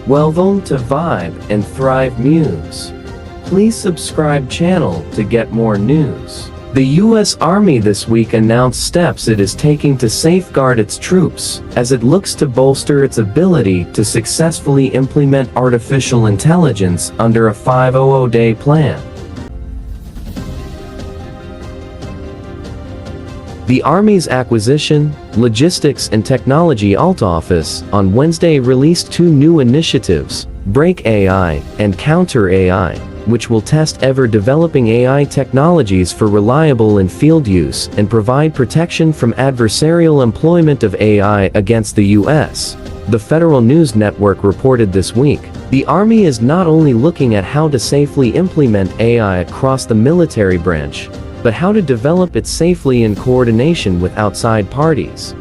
Welcome to Vibe and Thrive News. Please subscribe channel to get more news. The U.S. Army this week announced steps it is taking to safeguard its troops as it looks to bolster its ability to successfully implement artificial intelligence under a 500-day plan. The Army's Acquisition, Logistics and Technology Alt Office on Wednesday released two new initiatives, Break AI and Counter AI, which will test ever-developing AI technologies for reliable and field use and provide protection from adversarial employment of AI against the U.S., the Federal News Network reported this week. The Army is not only looking at how to safely implement AI across the military branch, but how to develop it safely in coordination with outside parties.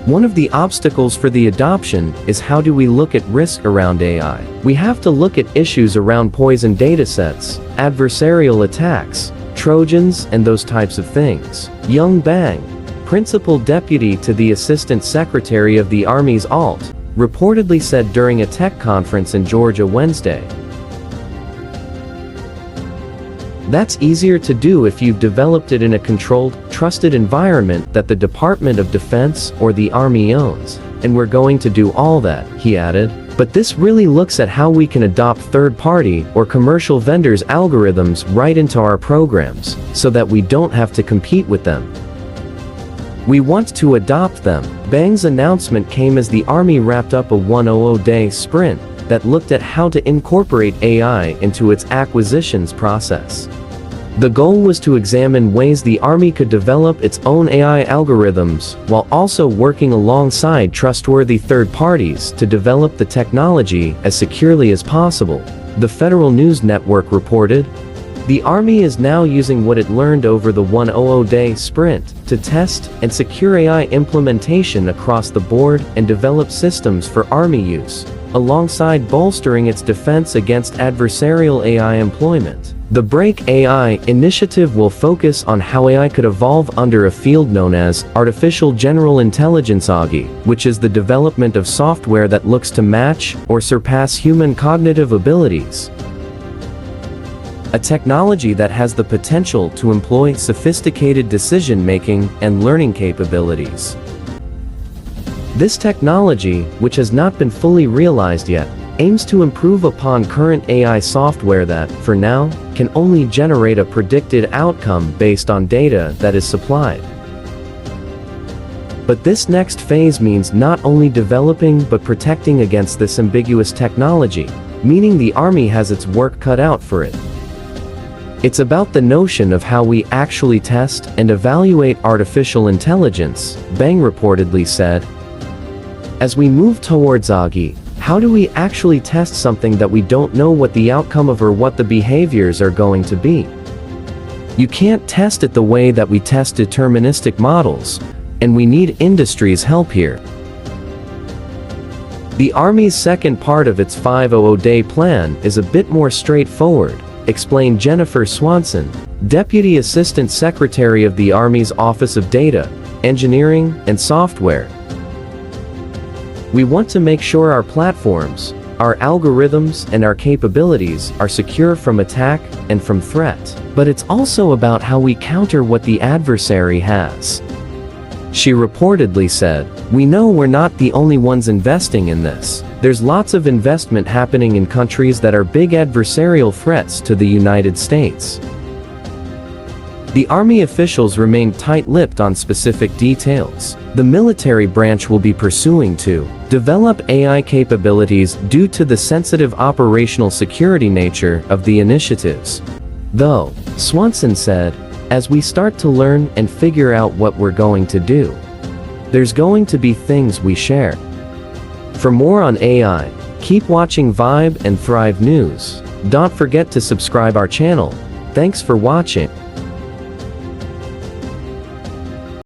One of the obstacles for the adoption is how do we look at risk around AI. We have to look at issues around poison datasets, adversarial attacks, Trojans, and those types of things. Young Bang, Principal Deputy to the Assistant Secretary of the Army's ALT, reportedly said during a tech conference in Georgia Wednesday. That's easier to do if you've developed it in a controlled, trusted environment that the Department of Defense or the Army owns, and we're going to do all that, he added. But this really looks at how we can adopt third-party or commercial vendors' algorithms right into our programs, so that we don't have to compete with them. We want to adopt them. Bang's announcement came as the Army wrapped up a 100-day sprint that looked at how to incorporate AI into its acquisitions process. The goal was to examine ways the Army could develop its own AI algorithms while also working alongside trustworthy third parties to develop the technology as securely as possible, the Federal News Network reported. The Army is now using what it learned over the 100-day sprint to test and secure AI implementation across the board and develop systems for Army use, alongside bolstering its defense against adversarial AI employment. The Break AI initiative will focus on how AI could evolve under a field known as Artificial General Intelligence (AGI), which is the development of software that looks to match or surpass human cognitive abilities. A technology that has the potential to employ sophisticated decision-making and learning capabilities. This technology, which has not been fully realized yet, aims to improve upon current AI software that, for now, can only generate a predicted outcome based on data that is supplied. But this next phase means not only developing but protecting against this ambiguous technology, meaning the Army has its work cut out for it. It's about the notion of how we actually test and evaluate artificial intelligence, Bang reportedly said. As we move towards AGI, how do we actually test something that we don't know what the outcome of or what the behaviors are going to be? You can't test it the way that we test deterministic models, and we need industry's help here. The Army's second part of its 500-day plan is a bit more straightforward, explained Jennifer Swanson, Deputy Assistant Secretary of the Army's Office of Data, Engineering, and Software. We want to make sure our platforms, our algorithms, and our capabilities are secure from attack and from threat. But it's also about how we counter what the adversary has. She reportedly said, "We know we're not the only ones investing in this. There's lots of investment happening in countries that are big adversarial threats to the United States." The Army officials remained tight-lipped on specific details. The military branch will be pursuing to develop AI capabilities due to the sensitive operational security nature of the initiatives. Though, Swanson said, as we start to learn and figure out what we're going to do, there's going to be things we share. For more on AI, keep watching Vibe and Thrive News. Don't forget to subscribe our channel. Thanks for watching.